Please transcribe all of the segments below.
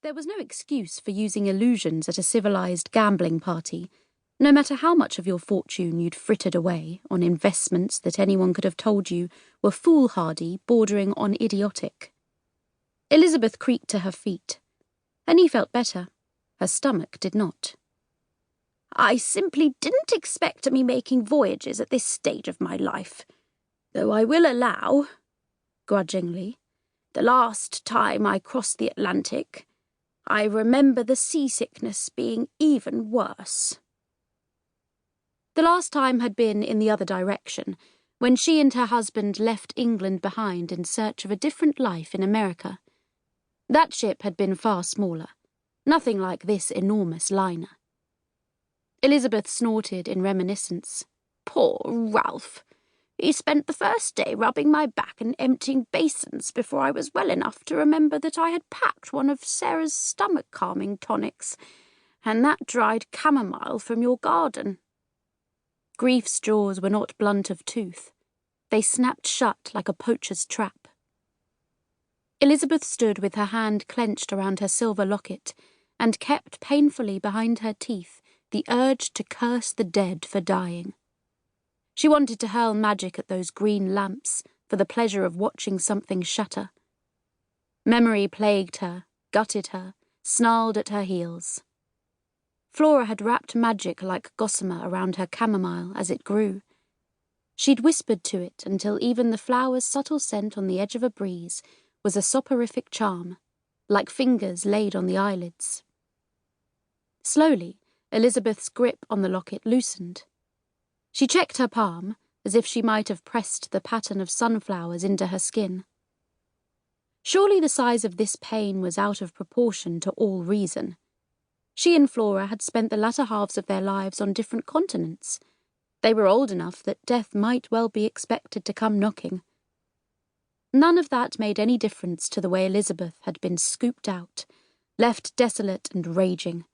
There was no excuse for using illusions at a civilized gambling party, no matter how much of your fortune you'd frittered away on investments that anyone could have told you were foolhardy, bordering on idiotic. Elizabeth creaked to her feet. Her knee felt better. Her stomach did not. I simply didn't expect to be making voyages at this stage of my life, though I will allow, grudgingly, the last time I crossed the Atlantic, I remember the seasickness being even worse. The last time had been in the other direction, when she and her husband left England behind in search of a different life in America. That ship had been far smaller, nothing like this enormous liner. Elizabeth snorted in reminiscence. Poor Ralph. He spent the first day rubbing my back and emptying basins before I was well enough to remember that I had packed one of Sarah's stomach-calming tonics, and that dried chamomile from your garden. Grief's jaws were not blunt of tooth. They snapped shut like a poacher's trap. Elizabeth stood with her hand clenched around her silver locket and kept painfully behind her teeth the urge to curse the dead for dying. She wanted to hurl magic at those green lamps for the pleasure of watching something shatter. Memory plagued her, gutted her, snarled at her heels. Flora had wrapped magic like gossamer around her chamomile as it grew. She'd whispered to it until even the flower's subtle scent on the edge of a breeze was a soporific charm, like fingers laid on the eyelids. Slowly, Elizabeth's grip on the locket loosened. She checked her palm, as if she might have pressed the pattern of sunflowers into her skin. Surely the size of this pain was out of proportion to all reason. She and Flora had spent the latter halves of their lives on different continents. They were old enough that death might well be expected to come knocking. None of that made any difference to the way Elizabeth had been scooped out, left desolate and raging,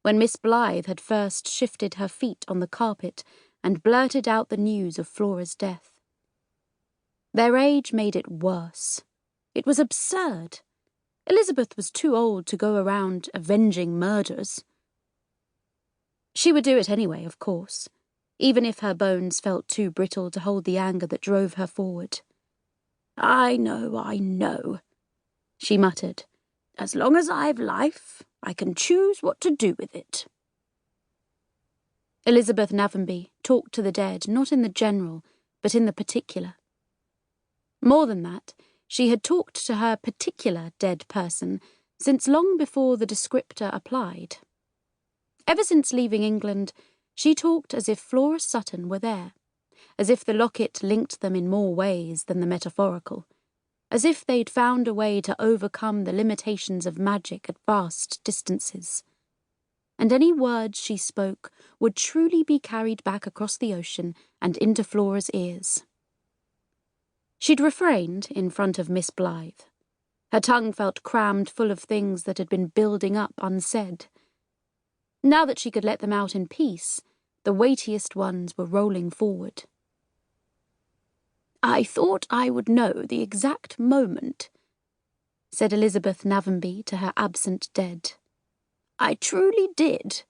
when Miss Blyth had first shifted her feet on the carpet and blurted out the news of Flora's death. Their age made it worse. It was absurd. Elizabeth was too old to go around avenging murders. She would do it anyway, of course, even if her bones felt too brittle to hold the anger that drove her forward. I know, she muttered. As long as I've life, I can choose what to do with it. Elizabeth Navenby talked to the dead not in the general, but in the particular. More than that, she had talked to her particular dead person since long before the descriptor applied. Ever since leaving England, she talked as if Flora Sutton were there, as if the locket linked them in more ways than the metaphorical, as if they'd found a way to overcome the limitations of magic at vast distances. And any words she spoke would truly be carried back across the ocean and into Flora's ears. She'd refrained in front of Miss Blyth. Her tongue felt crammed full of things that had been building up unsaid. Now that she could let them out in peace, the weightiest ones were rolling forward. I thought I would know the exact moment, said Elizabeth Navenby to her absent dead. I truly did.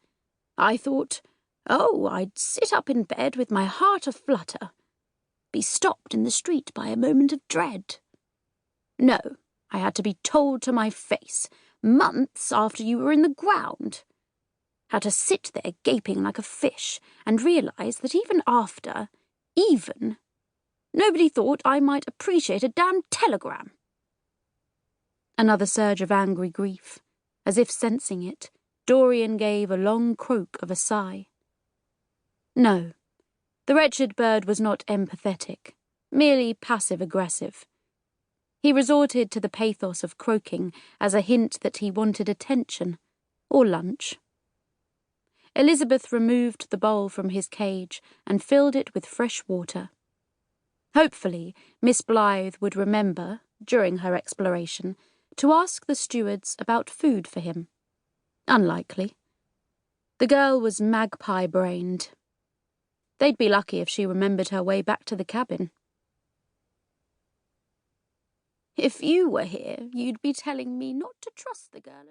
I thought, I'd sit up in bed with my heart a-flutter, be stopped in the street by a moment of dread. No, I had to be told to my face, months after you were in the ground. Had to sit there gaping like a fish and realise that even after, nobody thought I might appreciate a damn telegram. Another surge of angry grief. As if sensing it, Dorian gave a long croak of a sigh. No, the wretched bird was not empathetic, merely passive-aggressive. He resorted to the pathos of croaking as a hint that he wanted attention, or lunch. Elizabeth removed the bowl from his cage and filled it with fresh water. Hopefully, Miss Blyth would remember, during her exploration, to ask the stewards about food for him. Unlikely. The girl was magpie-brained. They'd be lucky if she remembered her way back to the cabin. If you were here, you'd be telling me not to trust the girl at all.